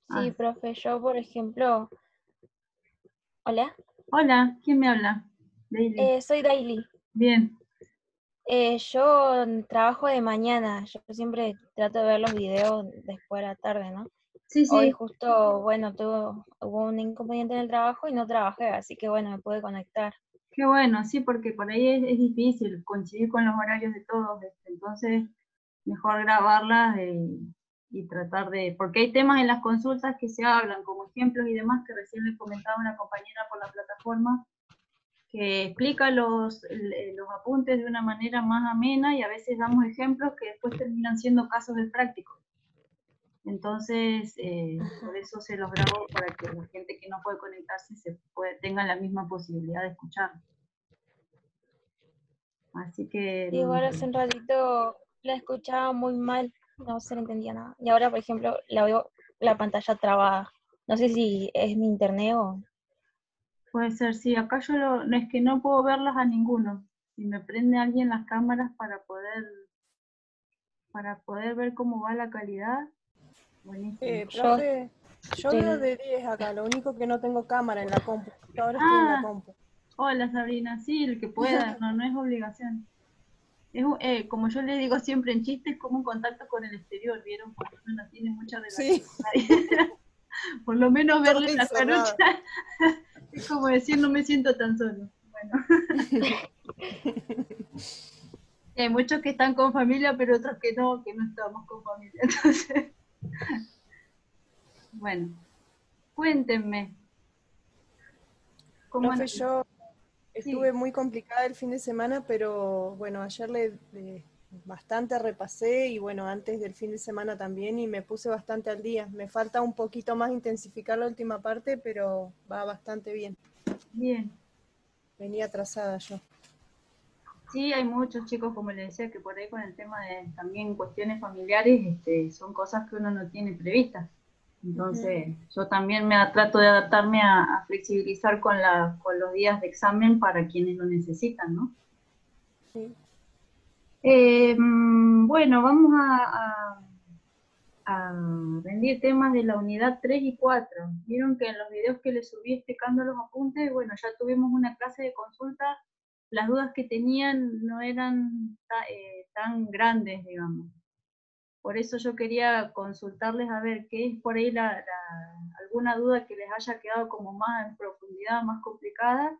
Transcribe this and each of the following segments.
Sí, Ah, profe, yo por ejemplo, hola, hola, ¿quién me habla? Daily. soy Daily. Bien. Yo trabajo de mañana, yo siempre trato de ver los videos después de la tarde, ¿no? Sí, Hoy sí, justo, bueno, hubo un inconveniente en el trabajo y no trabajé, así que bueno, me pude conectar. qué bueno, sí, porque por ahí es difícil coincidir con los horarios de todos, entonces mejor grabarlas y tratar de, porque hay temas en las consultas que se hablan, como ejemplos y demás, que recién le comentaba una compañera por la plataforma, que explica los apuntes de una manera más amena y a veces damos ejemplos que después terminan siendo casos de prácticos. Entonces, por eso se los grabo para que la gente que no puede conectarse tenga la misma posibilidad de escuchar. Así que, Sí, igual hace un ratito la escuchaba muy mal, no se le entendía nada. Y ahora, por ejemplo, la veo la pantalla trabada. No sé si es mi internet o... puede ser, sí, acá no es que no puedo verlas a ninguno. Si me prende alguien las cámaras para poder ver cómo va la calidad, buenísimo. Yo Profe, yo veo estoy... de 10 acá, lo único que no tengo cámara en la compu. Justo ahora estoy en la Ah, compu. hola Sabrina, sí, el que pueda, no, no es obligación. Como yo le digo siempre en chiste, es como un contacto con el exterior, ¿vieron? Cuando uno no tiene mucha relación Sí, con nadie. Por lo menos todo verle la carucha encerrada. es como decir no me siento tan solo. Bueno, hay muchos que están con familia, pero otros que no estamos con familia. Entonces, bueno, cuéntenme, ¿cómo Profe, andan? yo Sí, estuve muy complicada el fin de semana, pero bueno, ayer bastante repasé y bueno, antes del fin de semana también y me puse bastante al día. Me falta un poquito más intensificar la última parte, pero va bastante bien. bien. Venía atrasada yo. Sí, hay muchos chicos, como les decía, que por ahí con el tema de también cuestiones familiares, son cosas que uno no tiene previstas. Ujú. Entonces, yo también trato de adaptarme a flexibilizar con los días de examen para quienes lo necesitan, ¿no? Sí. Bueno, vamos a rendir temas de la unidad 3 y 4. Vieron que en los videos que les subí explicando los apuntes, bueno, ya tuvimos una clase de consulta, las dudas que tenían no eran tan grandes, digamos. Por eso yo quería consultarles a ver qué es por ahí alguna duda que les haya quedado como más en profundidad, más complicada,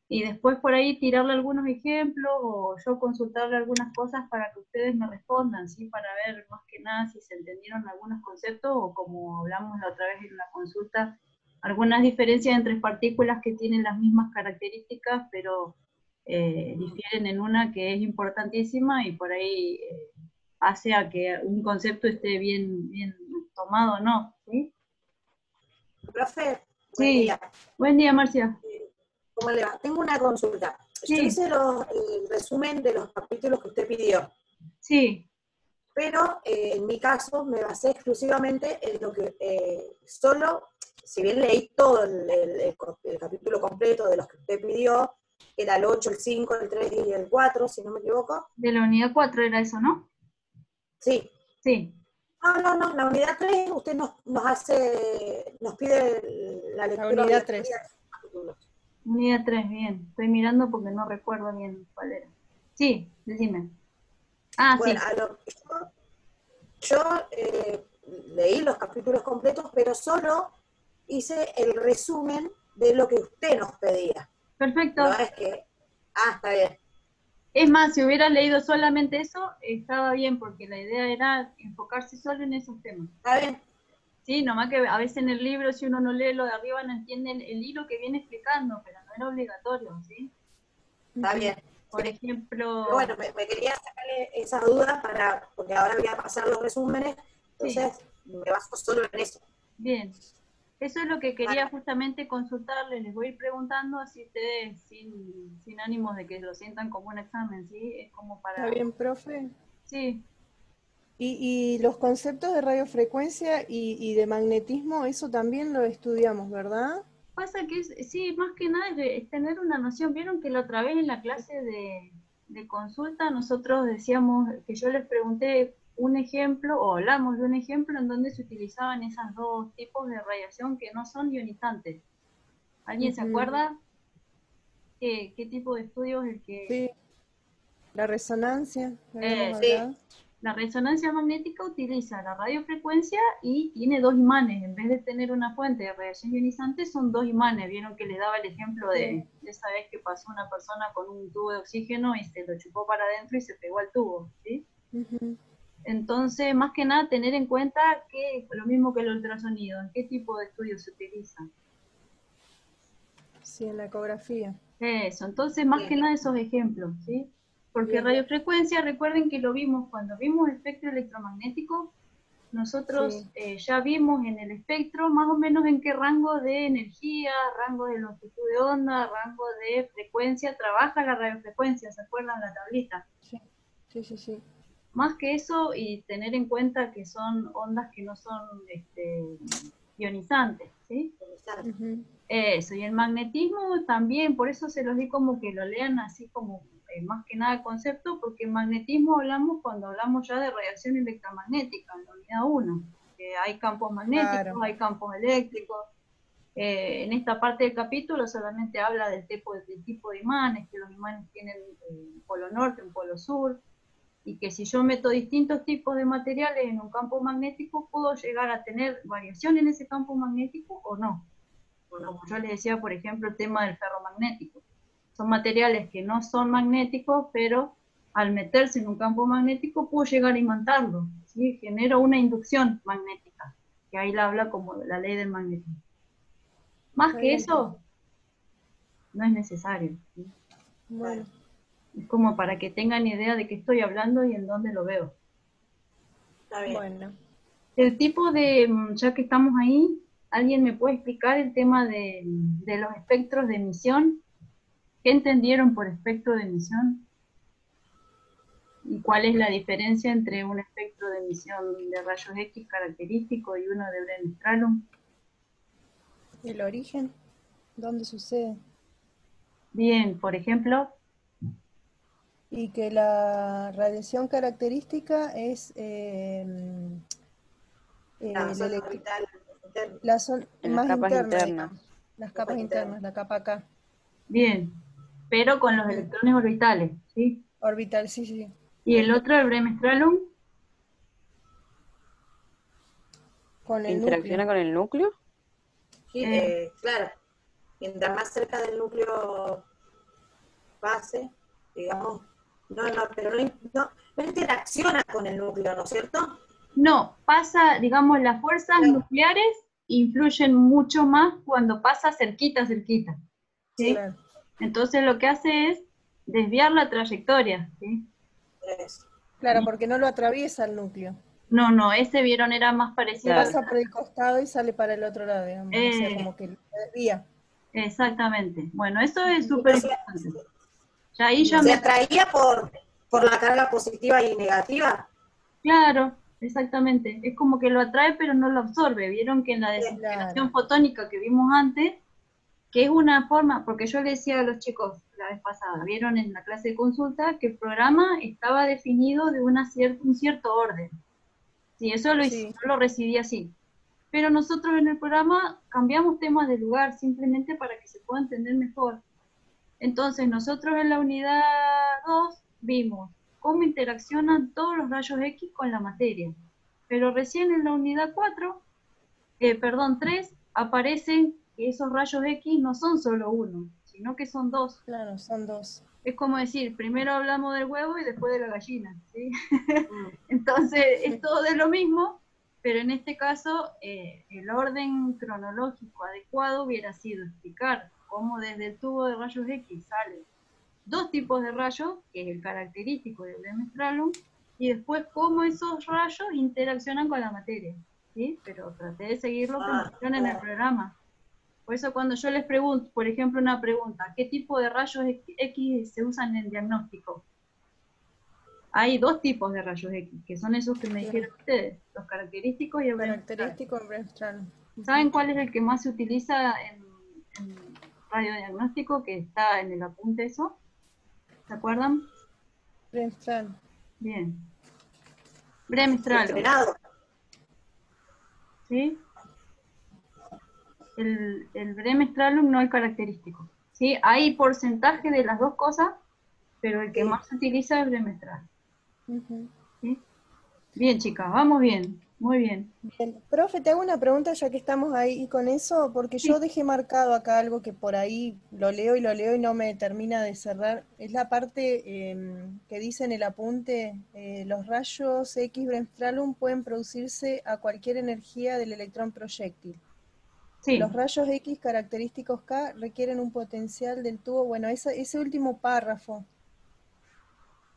y después por ahí tirarle algunos ejemplos o yo consultarle algunas cosas para que ustedes me respondan, ¿sí? Para ver más que nada si se entendieron algunos conceptos o como hablamos la otra vez en la consulta, algunas diferencias entre partículas que tienen las mismas características, pero difieren en una que es importantísima y por ahí hace a que un concepto esté bien tomado o no, ¿sí? Profe, buen Sí, día. buen día Marcia. ¿Cómo le va? Tengo una consulta. Yo Sí, hice el resumen de los capítulos que usted pidió, sí, pero en mi caso me basé exclusivamente en lo que solo, si bien leí todo el capítulo completo de los que usted pidió, era el 8, el 5, el 3 y el 4, si no me equivoco. de la unidad 4 era eso, ¿no? Sí. Sí. No, la unidad 3 usted nos pide la La lectura unidad obligatoria 3. de los capítulos. Unidad 3, bien. Estoy mirando porque no recuerdo bien cuál era. Sí, decime. Ah, Bueno, sí. yo leí los capítulos completos, pero solo hice el resumen de lo que usted nos pedía. No Perfecto. es que, está bien, Es más, si hubieras leído solamente eso, estaba bien, porque la idea era enfocarse solo en esos temas. está bien, Sí, nomás que a veces en el libro, si uno no lee lo de arriba, no entiende el hilo que viene explicando, pero no era obligatorio, ¿sí? está bien. Por Sí. Pero ejemplo, bueno, me quería sacarle esas dudas porque ahora voy a pasar los resúmenes, sí, entonces me baso solo en eso. bien. Eso es lo que quería Bueno, justamente consultarles, les voy a ir preguntando así ustedes sin ánimos de que lo sientan como un examen, ¿sí? Es como ¿Está para... bien, profe? Sí, Y los conceptos de radiofrecuencia y de magnetismo, eso también lo estudiamos, ¿verdad? pasa que sí, más que nada es tener una noción. Vieron que la otra vez en la clase de consulta nosotros decíamos que yo les pregunté un ejemplo, o hablamos de un ejemplo en donde se utilizaban esos dos tipos de radiación que no son ionizantes. ¿Alguien se acuerda qué tipo de estudio es el que... Sí, la resonancia, habíamos Sí. hablado. La resonancia magnética utiliza la radiofrecuencia y tiene dos imanes. En vez de tener una fuente de radiación ionizante, son dos imanes. Vieron que les daba el ejemplo de esa vez que pasó una persona con un tubo de oxígeno y se lo chupó para adentro y se pegó al tubo, ¿sí? Ujú. Entonces, más que nada, tener en cuenta que lo mismo que el ultrasonido, en qué tipo de estudio se utiliza. Sí, en la ecografía. Eso, entonces, más que nada esos ejemplos, ¿sí? Porque Bien. radiofrecuencia, recuerden que lo vimos cuando vimos espectro electromagnético. Nosotros Sí. ya vimos en el espectro más o menos en qué rango de energía, rango de longitud de onda, rango de frecuencia trabaja la radiofrecuencia, ¿se acuerdan la tablita? Sí, sí, sí, sí. Más que eso, y tener en cuenta que son ondas que no son ionizantes, ¿sí? Ujú. Eso, y el magnetismo también, por eso se los di como que lo lean así como más que nada concepto, porque el magnetismo hablamos cuando hablamos ya de radiación electromagnética, en la unidad 1, que hay campos magnéticos, Claro. hay campos eléctricos. En esta parte del capítulo solamente habla del tipo de imanes, que los imanes tienen un polo norte, un polo sur, y que si yo meto distintos tipos de materiales en un campo magnético, puedo llegar a tener variación en ese campo magnético o no. Como yo les decía, por ejemplo, el tema del ferromagnético. Son materiales que no son magnéticos, pero al meterse en un campo magnético puedo llegar a imantarlo, ¿sí? Genero una inducción magnética, que ahí la habla como la ley del magnetismo. Más Está que bien. eso, no es necesario, ¿sí? Bueno, Es como para que tengan idea de qué estoy hablando y en dónde lo veo. Está bien. El tipo de, ya que estamos ahí, ¿alguien me puede explicar el tema de los espectros de emisión? ¿Qué entendieron por espectro de emisión? ¿Y cuál es la diferencia entre un espectro de emisión de rayos X característico y uno de Bremsstrahlung? el origen, ¿dónde sucede? Bien, por ejemplo, Y que la radiación característica es La el zona orbital interna. la zona En las más capas interna, internas. digamos. Las capas internas, la capa K. bien, pero con los electrones orbitales, ¿sí? Orbital, sí, sí. Y el otro, el Bremsstrahlung, Con el ¿Interacciona núcleo. con el núcleo? Sí, claro. Mientras más cerca del núcleo base, digamos, pero no interacciona con el núcleo, ¿no es cierto? no, pasa, digamos, las fuerzas Claro. nucleares influyen mucho más cuando pasa cerquita, cerquita, ¿sí? Claro. Entonces lo que hace es desviar la trayectoria, ¿sí? Eso. Claro, porque no lo atraviesa el núcleo. No, ese vieron era más parecido Claro. Pasa por el costado y sale para el otro lado, digamos. O sea, como que lo desvía. exactamente. Bueno, eso es Ujú. súper O sea, importante. Ya ahí ya Bien. se me... atraía por la carga positiva y negativa. Claro, exactamente. Es como que lo atrae pero no lo absorbe. Vieron que en la desintegración Claro. fotónica que vimos antes, que es una forma, porque yo le decía a los chicos la vez pasada, vieron en la clase de consulta que el programa estaba definido de un cierto orden. Sí, eso Sí. yo lo recibí así. Pero nosotros en el programa cambiamos temas de lugar simplemente para que se pueda entender mejor. Entonces nosotros en la unidad 2 vimos cómo interaccionan todos los rayos X con la materia. Pero recién en la unidad 3, aparecen que esos rayos X no son solo uno, sino que son dos. Claro, son dos. Es como decir, primero hablamos del huevo y después de la gallina, ¿sí? Entonces es todo de lo mismo, pero en este caso el orden cronológico adecuado hubiera sido explicar cómo desde el tubo de rayos X salen dos tipos de rayos, que es el característico de Bremsstrahlung, y después cómo esos rayos interaccionan con la materia, ¿sí? Pero traté de seguir lo que me hicieron en el programa. Por eso cuando yo les pregunto, por ejemplo, una pregunta, ¿qué tipo de rayos X se usan en diagnóstico? Hay dos tipos de rayos X, que son esos que me dijeron ustedes, los característicos y el Bremsstrahlung. Característico en Bremsstrahlung. ¿Saben cuál es el que más se utiliza en radiodiagnóstico, que está en el apunte eso? ¿Se acuerdan? Bremsstrahlung. Bien. Bremsstrahlung, Frenado. ¿sí? El Bremsstrahlung no es característico, ¿sí? Hay porcentaje de las dos cosas, pero el que Sí. más se utiliza es Bremsstrahlung, Ujú. ¿sí? Bien, chicas, vamos bien, muy bien. Bien. Profe, te hago una pregunta ya que estamos ahí con eso, porque yo Sí, dejé marcado acá algo que por ahí lo leo y no me termina de cerrar. Es la parte que dice en el apunte, los rayos X Bremsstrahlung pueden producirse a cualquier energía del electrón proyectil. sí. Los rayos X característicos K requieren un potencial del tubo. Bueno, ese último párrafo,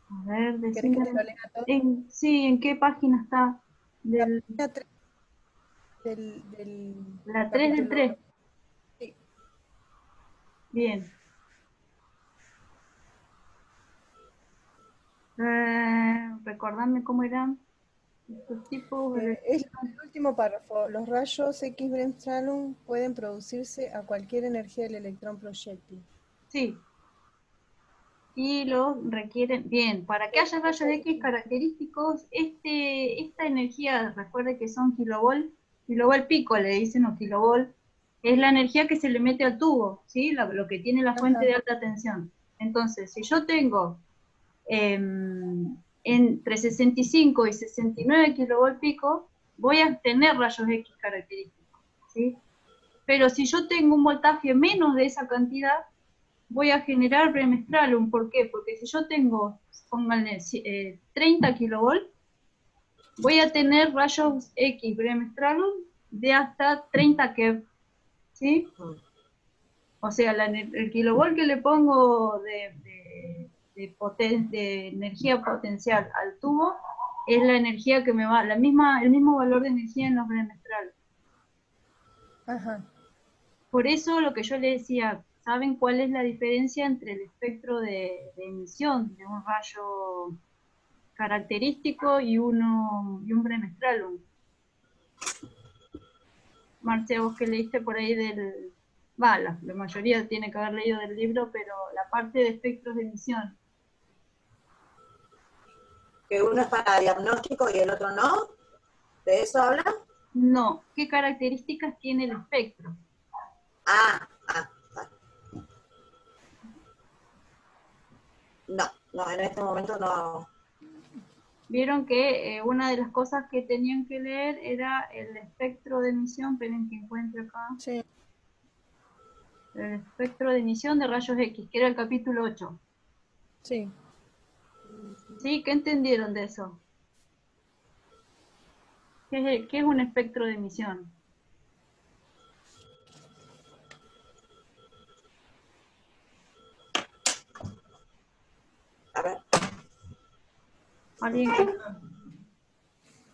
A ver, ¿querés que decime, te lo lea todo? sí, ¿en qué página está? La Del, página 3 del la 3 del capítulo. 3. Sí. Bien. Recordame cómo eran estos tipos de... Es el último párrafo. Los rayos X Bremsstrahlung pueden producirse a cualquier energía del electrón proyectil. Sí, y los requieren... Bien, para que haya rayos X característicos, esta energía, recuerde que son kilovolt pico le dicen, o kilovolt, es la energía que se le mete al tubo, ¿sí? Lo que tiene la fuente Ajá, de alta tensión. Entonces, si yo tengo entre 65 y 69 kilovolt pico, voy a tener rayos X característicos, ¿sí? Pero si yo tengo un voltaje menos de esa cantidad, voy a generar Bremsstrahlung. ¿Por qué? Porque si yo tengo, pónganle, 30 kilovolt, voy a tener rayos X Bremsstrahlung de hasta 30 keV, ¿sí? O sea, el kilovolt que le pongo de energía potencial al tubo es la energía que me va, el mismo valor de energía en los Bremsstrahlung. ajá. Por eso lo que yo le decía, ¿saben cuál es la diferencia entre el espectro de emisión de un rayo característico y un Bremsstrahlung? Marce, vos que leíste por ahí la mayoría tiene que haber leído del libro, pero la parte de espectros de emisión. Que uno es para diagnóstico y el otro no. ¿De eso habla? No, ¿qué características tiene el espectro? Ah. No, en este momento no. Vieron que una de las cosas que tenían que leer era el espectro de emisión, esperen que encuentre acá, Sí. el espectro de emisión de rayos X, que era el capítulo 8. Sí. ¿Sí? ¿Qué entendieron de eso? ¿Qué es un espectro de emisión? A ver. ¿Alguien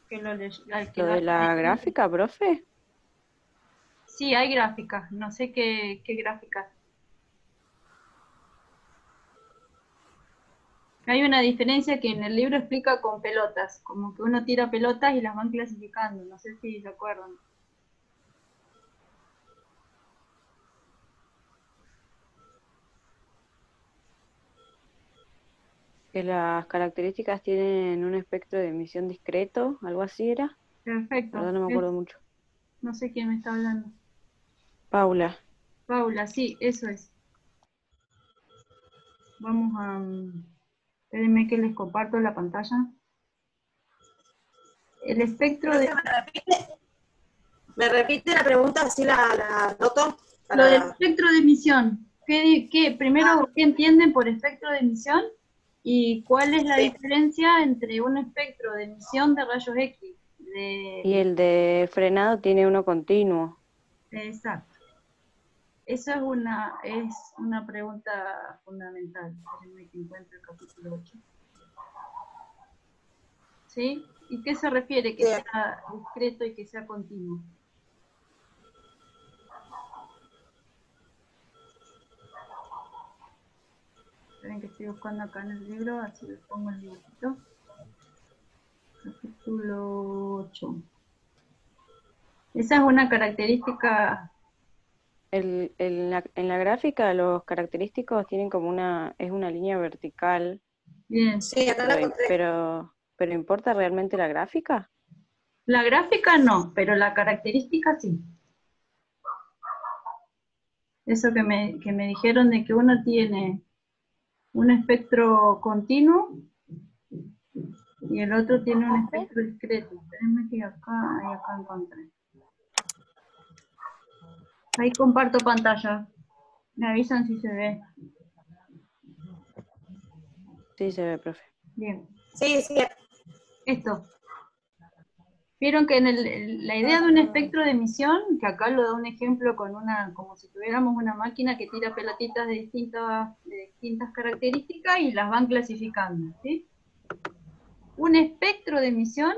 que lo leyó? Lo de la gráfica, profe. Sí, hay gráficas, no sé qué gráficas. Hay una diferencia que en el libro explica con pelotas, como que uno tira pelotas y las van clasificando, no sé si se acuerdan. Que las características tienen un espectro de emisión discreto, algo así era. La Perfecto. verdad no me acuerdo mucho. No sé quién me está hablando. Paula. Paula, sí, eso es. Vamos a... espérenme que les comparto la pantalla. El espectro de... ¿Me repite la pregunta? Así la noto. Lo del Para... espectro de emisión. Primero, ¿qué entienden por espectro de emisión? ¿Y cuál es la Sí. diferencia entre un espectro de emisión de rayos X? Y el de frenado tiene uno continuo. Exacto. Esa es una pregunta fundamental. Espérenme que encuentre el capítulo 8. ¿Sí? ¿Y qué se refiere? Que Sí. sea discreto y que sea continuo. Esperen que estoy buscando acá en el libro, así les pongo el dibujito. Capítulo 8. Esa es una característica. En la gráfica los característicos tienen como es una línea vertical, Bien, Sí, acá la encontré. pero ¿Pero importa realmente la gráfica? La gráfica no, pero la característica sí. Eso que me dijeron de que uno tiene un espectro continuo y el otro tiene un espectro discreto. Espérenme que acá encontré. Ahí comparto pantalla. Me avisan si se ve. Sí, se ve, profe. Bien. Sí, sí. Esto. Vieron que en la idea de un espectro de emisión, que acá lo da un ejemplo con como si tuviéramos una máquina que tira pelotitas de distintas características y las van clasificando, ¿sí? Un espectro de emisión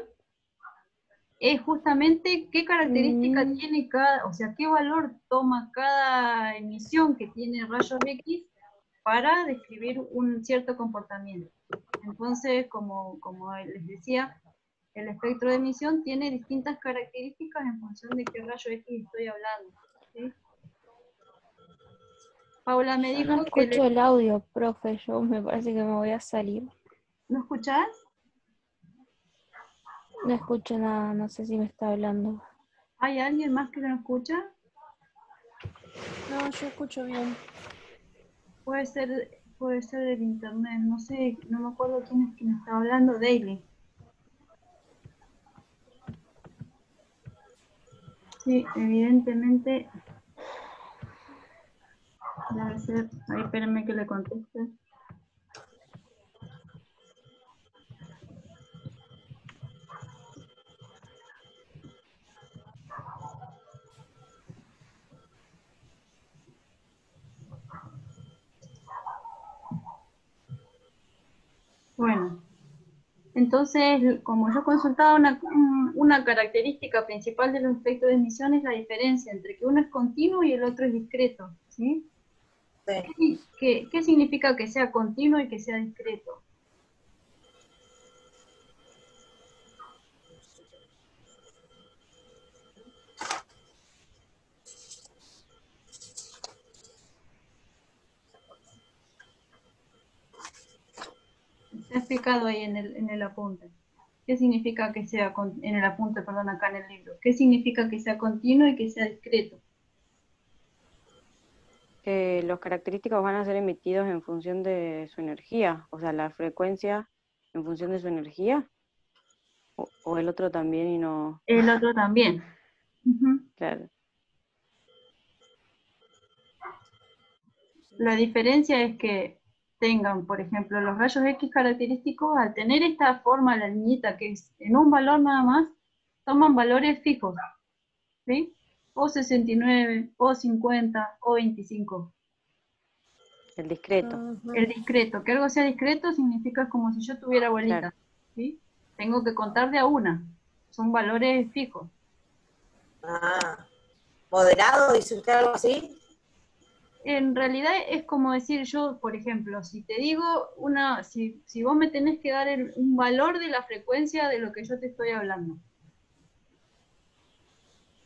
es justamente qué característica tiene o sea, qué valor toma cada emisión que tiene rayos X para describir un cierto comportamiento. Entonces, como les decía, el espectro de emisión tiene distintas características en función de qué rayo X estoy hablando, ¿sí? Paula me Yo dijo no escucho el audio, profe, yo me parece que me voy a salir. ¿No escuchás? No escucho nada, no sé si me está hablando. ¿Hay alguien más que no escucha? No, yo escucho bien. Puede ser del internet, no sé, no me acuerdo quién es que me está hablando, Daily. Sí, evidentemente debe ser. Ahí espérenme que le conteste. Bueno, entonces, como yo consultaba una característica principal de los espectros de emisión es la diferencia entre que uno es continuo y el otro es discreto, ¿sí? Sí. ¿Qué significa que sea continuo y que sea discreto? Está explicado ahí en el apunte. ¿Qué significa que sea, en el apunte, perdón, acá en el libro? ¿Qué significa que sea continuo y que sea discreto? Que los característicos van a ser emitidos en función de su energía, o sea, la frecuencia en función de su energía, o el otro también y no... El otro también. Claro. La diferencia es que tengan, por ejemplo, los rayos X característicos, al tener esta forma, la niñita, que es en un valor nada más, toman valores fijos, ¿sí? O 69, o 50, o 25. El discreto. El discreto, que algo sea discreto significa como si yo tuviera bolita, Claro. ¿sí? Tengo que contar de a una, son valores fijos. Ah, moderado, dice usted algo así. En realidad es como decir yo, por ejemplo, si te digo si vos me tenés que dar un valor de la frecuencia de lo que yo te estoy hablando.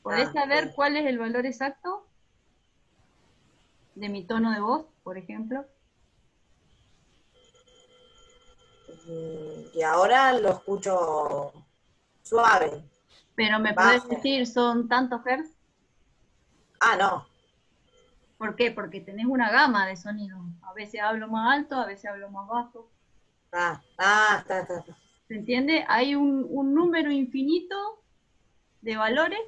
¿Podés saber Bien. cuál es el valor exacto de mi tono de voz, por ejemplo? Y ahora lo escucho suave, Pero me podés bajo. decir, son tantos hertz. Ah, no. ¿Por qué? Porque tenés una gama de sonidos. A veces hablo más alto, a veces hablo más bajo. Está. ¿Se entiende? Hay un número infinito de valores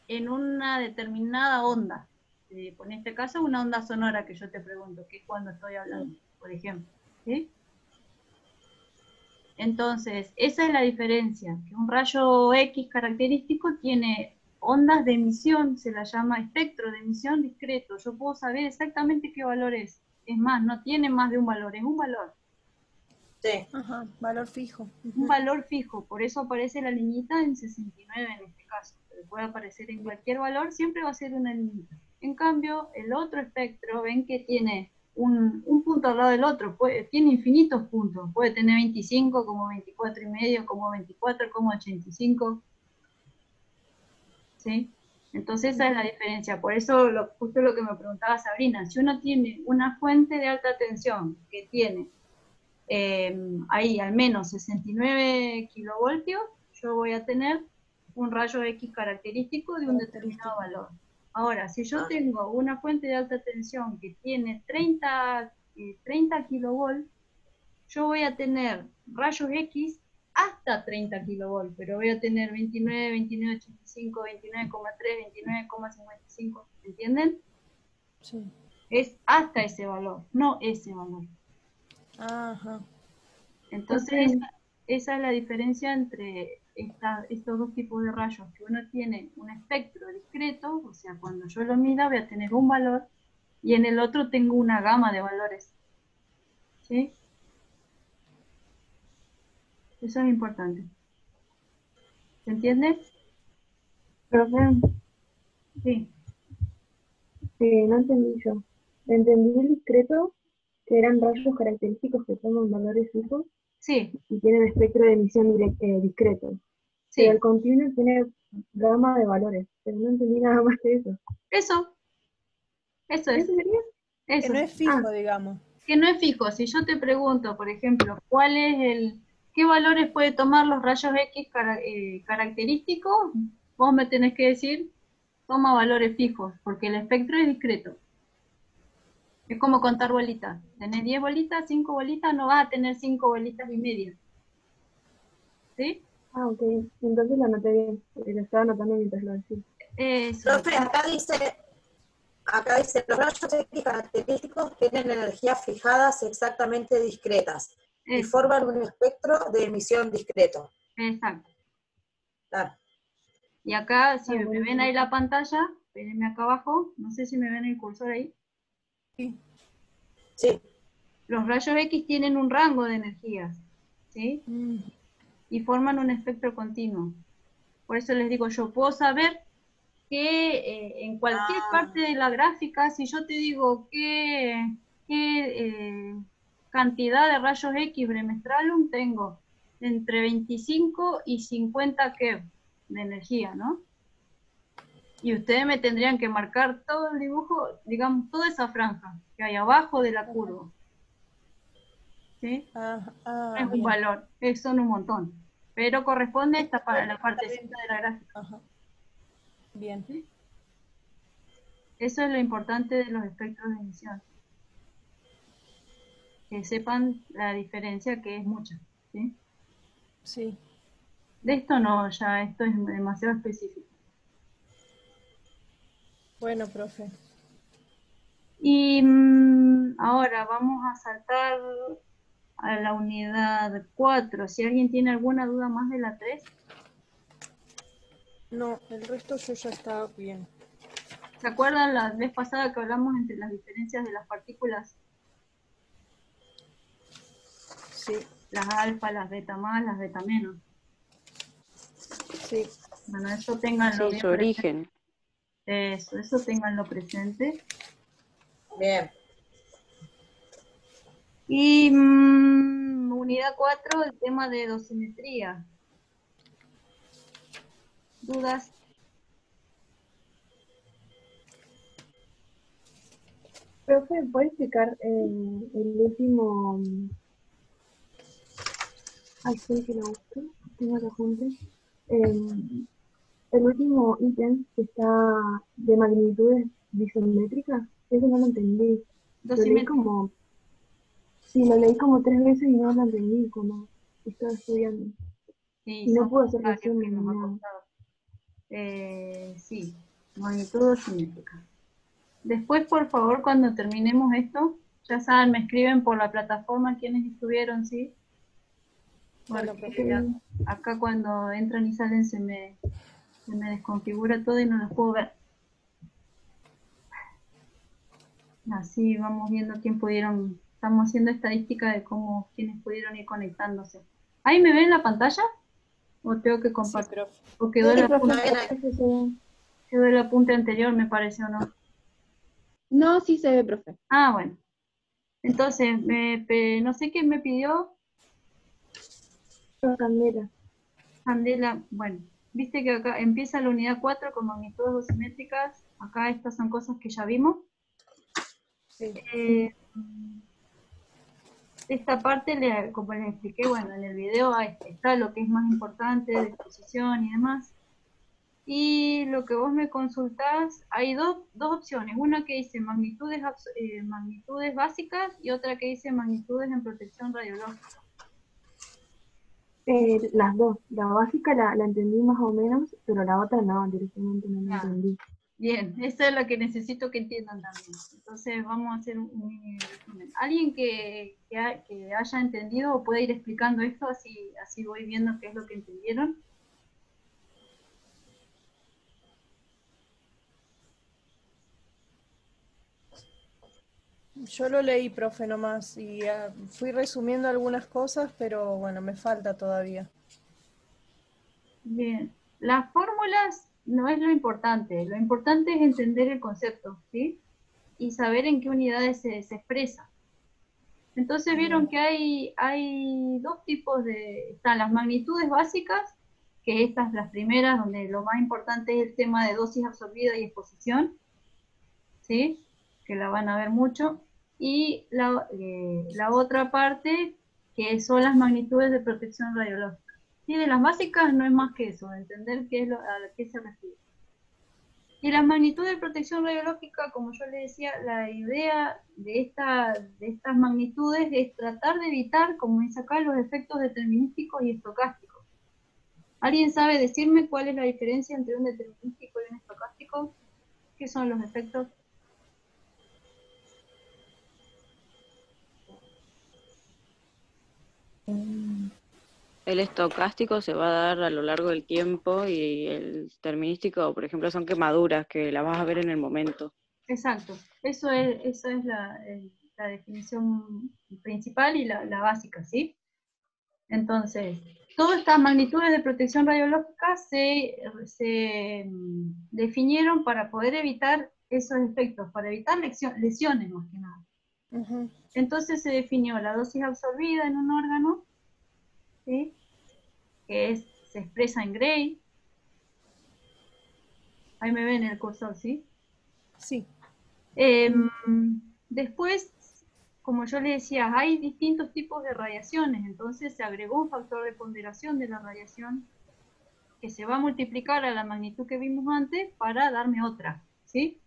en una determinada onda. En este caso, una onda sonora que yo te pregunto, que es cuando estoy hablando, por ejemplo. ¿Sí? Entonces, esa es la diferencia, que un rayo X característico tiene ondas de emisión, se la llama espectro de emisión discreto. Yo puedo saber exactamente qué valor es. Es más, no tiene más de un valor, es un valor. Sí. Ajá, valor fijo. Un valor fijo, por eso aparece la liñita en 69 en este caso. Pero puede aparecer en cualquier valor, siempre va a ser una liñita. En cambio, el otro espectro, ven que tiene un punto al lado del otro, tiene infinitos puntos. Puede tener 25, como 24 y medio, como 24, como 85. ¿Sí? Entonces esa es la diferencia. Por eso, justo lo que me preguntaba Sabrina, si uno tiene una fuente de alta tensión que tiene ahí al menos 69 kilovoltios, yo voy a tener un rayo X característico de un determinado valor. Ahora, si yo tengo una fuente de alta tensión que tiene 30 kilovolts, yo voy a tener rayos X hasta 30 kilovolts, pero voy a tener 29, 29,85, 29,3, 29,55, ¿entienden? Sí. Es hasta ese valor, no ese valor. Ajá. Entonces, esa es la diferencia entre estos dos tipos de rayos, que uno tiene un espectro discreto, o sea, cuando yo lo mida voy a tener un valor, y en el otro tengo una gama de valores. ¿Sí? Eso es importante. ¿Se entiende? Profe, Sí. no entendí yo. Entendí el discreto, que eran rayos característicos que toman valores fijos Sí, y tienen espectro de emisión discreto. sí. Pero el continuo tiene gama de valores, pero no entendí nada más que eso. Eso es. ¿Eso sería? Que Eso. no es fijo, digamos. Que no es fijo. Si yo te pregunto, por ejemplo, ¿qué valores puede tomar los rayos X característicos? Vos me tenés que decir, toma valores fijos, porque el espectro es discreto. Es como contar bolitas. Tenés 10 bolitas, 5 bolitas, no vas a tener 5 bolitas y media. ¿Sí? Ah, ok. Entonces lo anoté bien, porque lo estaba anotando mientras lo decía. Eso. Profe, acá dice, los rayos X característicos tienen energías fijadas exactamente discretas y Eso. forman un espectro de emisión discreto. Exacto. Claro. Y acá, si me bueno. ven ahí la pantalla, espérenme acá abajo, no sé si me ven el cursor ahí. Sí. Sí. Los rayos X tienen un rango de energías, ¿sí? Y forman un espectro continuo. Por eso les digo, yo puedo saber que en cualquier parte de la gráfica, si yo te digo qué cantidad de rayos X bremestralum tengo, entre 25 y 50 keV de energía, ¿no? Y ustedes me tendrían que marcar todo el dibujo, digamos, toda esa franja que hay abajo de la curva. ¿Sí? No es un Bien. valor, son un montón. Pero corresponde esta para la partecita de la gráfica. Ajá. Bien. ¿Sí? Eso es lo importante de los espectros de emisión. Que sepan la diferencia, que es mucha. ¿Sí? Sí. De esto no, ya esto es demasiado específico. Bueno, profe. Y ahora vamos a saltar a la unidad 4. Si alguien tiene alguna duda más de la 3. No, el resto yo ya estaba bien. ¿Se acuerdan la vez pasada que hablamos entre las diferencias de las partículas? Sí, Las alfa, las beta más, las beta menos. sí. Bueno, eso ténganlo Sí, bien su origen. Eso ténganlo presente. Bien. Y unidad 4, el tema de dosimetría. ¿Dudas? Profe, ¿puede explicar el último... Ay, espera que lo busque, tengo el apunte. El último ítem que está de magnitudes disométricas, eso no lo entendí. Lo leí Dosimetría. como... Sí, lo leí como 3 veces y no lo entendí como estaba estudiando. Sí, Y no son puedo hacer varios que resumen nos ni ha nada. costado. Sí, magnitud dosimétrica. Después, por favor, cuando terminemos esto, ya saben, me escriben por la plataforma quienes estuvieron, ¿sí? Bueno, Porque profe. acá cuando entran y salen se me desconfigura todo y no los puedo ver. Así vamos viendo quién pudieron, estamos haciendo estadística de quiénes pudieron ir conectándose. ¿Ahí me ven la pantalla? ¿O tengo que Sí, compartir? profe. ¿O quedó Sí, profe, Bien, eso se ve. quedó el apunte anterior, me parece, o no? No, sí se ve, profe. Ah, bueno. Entonces, no sé quién me pidió, Candela. Candela, bueno, viste que acá empieza la unidad 4 con magnitudes dosimétricas, acá estas son cosas que ya vimos. Sí. Eh, esta parte, como les expliqué, bueno, en el video está lo que es más importante de exposición y demás. Y lo que vos me consultás, hay dos opciones, una que dice magnitudes básicas y otra que dice magnitudes en protección radiológica. Las dos. La básica la entendí más o menos, pero la otra no, directamente no la Ah, entendí. bien, eso es lo que necesito que entiendan también. Entonces vamos a hacer un mini resumen. ¿Alguien que haya entendido o puede ir explicando esto? Así voy viendo qué es lo que entendieron. Yo lo leí, profe, nomás, y fui resumiendo algunas cosas, pero bueno, me falta todavía. Bien, las fórmulas no es lo importante es entender el concepto, ¿sí? Y saber en qué unidades se expresa. Entonces vieron que hay dos tipos están las magnitudes básicas, que estas las primeras, donde lo más importante es el tema de dosis absorbida y exposición, ¿sí? Que la van a ver mucho, y la otra parte, que son las magnitudes de protección radiológica. Y de las básicas no es más que eso, entender qué es a qué se refiere. Y la magnitud de protección radiológica, como yo le decía, la idea de estas magnitudes es tratar de evitar, como dice acá, los efectos determinísticos y estocásticos. ¿Alguien sabe decirme cuál es la diferencia entre un determinístico y un estocástico? ¿Qué son los efectos? El estocástico se va a dar a lo largo del tiempo y el terminístico, por ejemplo, son quemaduras que las vas a ver en el momento. Exacto, esa es la definición principal y la básica, ¿sí? Entonces, todas estas magnitudes de protección radiológica se definieron para poder evitar esos efectos, para evitar lesiones más que nada. Ujú. Entonces se definió la dosis absorbida en un órgano, ¿sí? Se expresa en Gray. Ahí me ven el cursor, ¿sí? Sí. Después, como yo le decía, hay distintos tipos de radiaciones, entonces se agregó un factor de ponderación de la radiación que se va a multiplicar a la magnitud que vimos antes para darme otra, ¿sí?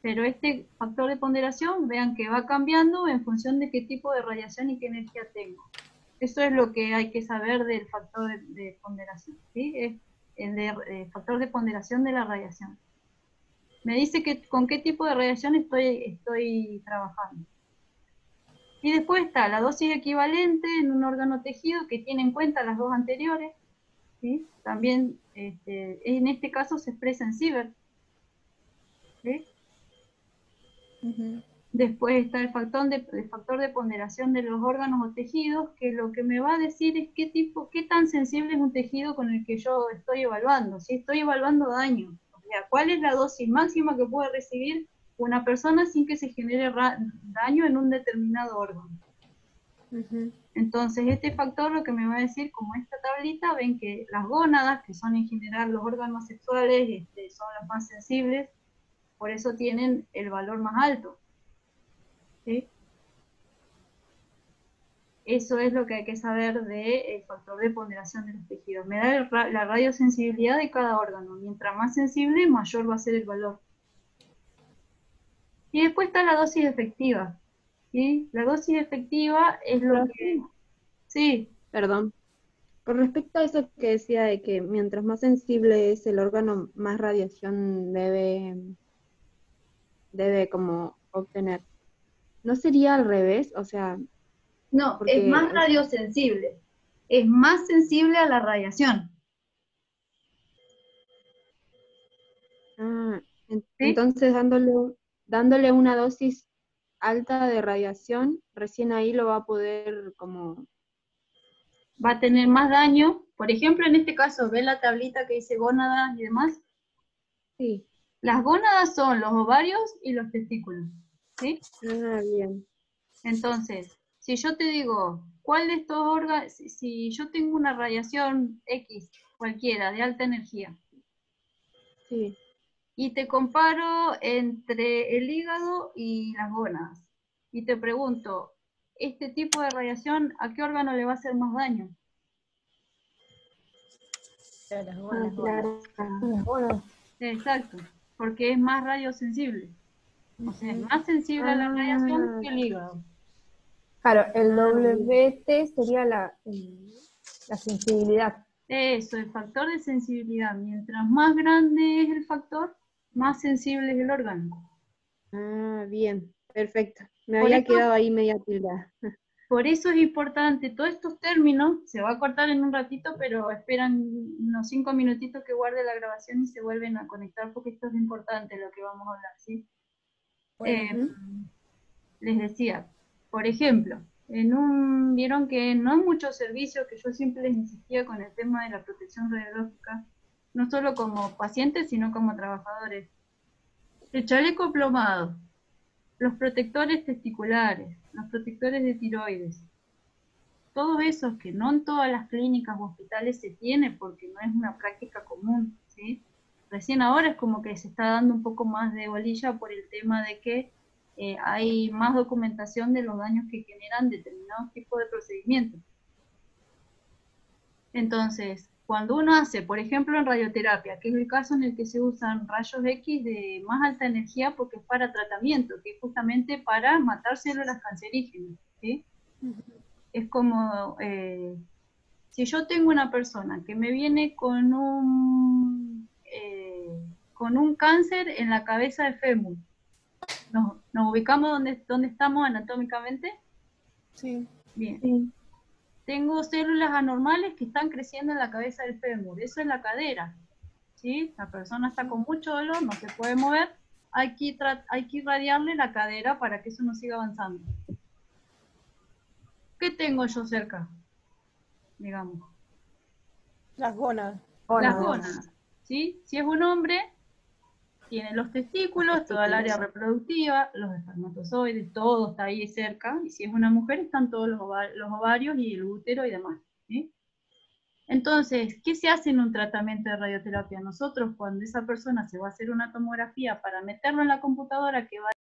Pero este factor de ponderación, vean que va cambiando en función de qué tipo de radiación y qué energía tengo. Eso es lo que hay que saber del factor de ponderación, ¿sí? Es el factor de ponderación de la radiación. Me dice que con qué tipo de radiación estoy trabajando. Y después está la dosis equivalente en un órgano tejido que tiene en cuenta las dos anteriores, ¿sí? También en este caso se expresa en Sievert, ¿sí? Ujú. Después está el factor de ponderación de los órganos o tejidos, que lo que me va a decir es qué tan sensible es un tejido con el que yo estoy evaluando. Si estoy evaluando daño, o sea, cuál es la dosis máxima que puede recibir una persona sin que se genere daño en un determinado órgano. Ujú. Entonces este factor lo que me va a decir, como esta tablita, ven que las gónadas, que son en general los órganos sexuales, son los más sensibles, por eso tienen el valor más alto, ¿sí? Eso es lo que hay que saber del factor de ponderación de los tejidos. Me da la radiosensibilidad de cada órgano. Mientras más sensible, mayor va a ser el valor. Y después está la dosis efectiva, ¿sí? La dosis efectiva es lo que... Sí, Perdón. Con respecto a eso que decía de que mientras más sensible es el órgano, más radiación debe como obtener. ¿No sería al revés? O sea, no, es porque, más radiosensible. Es más sensible a la radiación, ¿sí? entonces dándole una dosis alta de radiación, recién ahí lo va a poder como, Va a tener más daño. Por ejemplo, en este caso, ¿ven la tablita que dice gónadas y demás? sí, Las gónadas son los ovarios y los testículos, ¿sí? bien, Entonces, si yo te digo, ¿cuál de estos órganos, si yo tengo una radiación X, cualquiera, de alta energía, sí, y te comparo entre el hígado y las gónadas, y te pregunto, este tipo de radiación, ¿a qué órgano le va a hacer más daño? Las Ah, gonas. claro. Las gonas. Exacto, porque es más radiosensible. O sea, es más sensible a la radiación Ah, que el hígado. Claro, el ah, bien. WT sería la sensibilidad. Eso, el factor de sensibilidad. Mientras más grande es el factor, más sensible es el órgano. Ah, bien, perfecto. Me Por había eso, quedado ahí media tildada. por eso es importante, todos estos términos, se va a cortar en un ratito, pero esperan unos 5 minutitos que guarde la grabación y se vuelven a conectar porque esto es importante lo que vamos a hablar, ¿sí? Bueno, Les decía, por ejemplo, vieron que no hay muchos servicios que yo siempre les insistía con el tema de la protección radiológica, no solo como pacientes, sino como trabajadores. El chaleco plomado, los protectores testiculares, los protectores de tiroides, todos esos que no en todas las clínicas o hospitales se tiene porque no es una práctica común, ¿sí? Recién ahora es como que se está dando un poco más de bolilla por el tema de que hay más documentación de los daños que generan determinados tipos de procedimientos. Entonces, cuando uno hace, por ejemplo, en radioterapia, que es el caso en el que se usan rayos X de más alta energía porque es para tratamiento, que es justamente para matar células cancerígenas, ¿sí? Es como, si yo tengo una persona que me viene con un cáncer en la cabeza de fémur, ¿nos ubicamos donde estamos anatómicamente? sí. Bien. Sí. Tengo células anormales que están creciendo en la cabeza del fémur, eso es la cadera, ¿sí? La persona está con mucho dolor, no se puede mover, hay que irradiarle la cadera para que eso no siga avanzando. ¿Qué tengo yo cerca? Digamos. Las gonas. Las Gónadas. gónadas, ¿sí? Si es un hombre, tiene los testículos, toda el área reproductiva, los espermatozoides, todo está ahí cerca, y si es una mujer están todos los ovarios y el útero y demás, ¿sí? Entonces, ¿qué se hace en un tratamiento de radioterapia? Nosotros, cuando esa persona se va a hacer una tomografía para meterlo en la computadora que va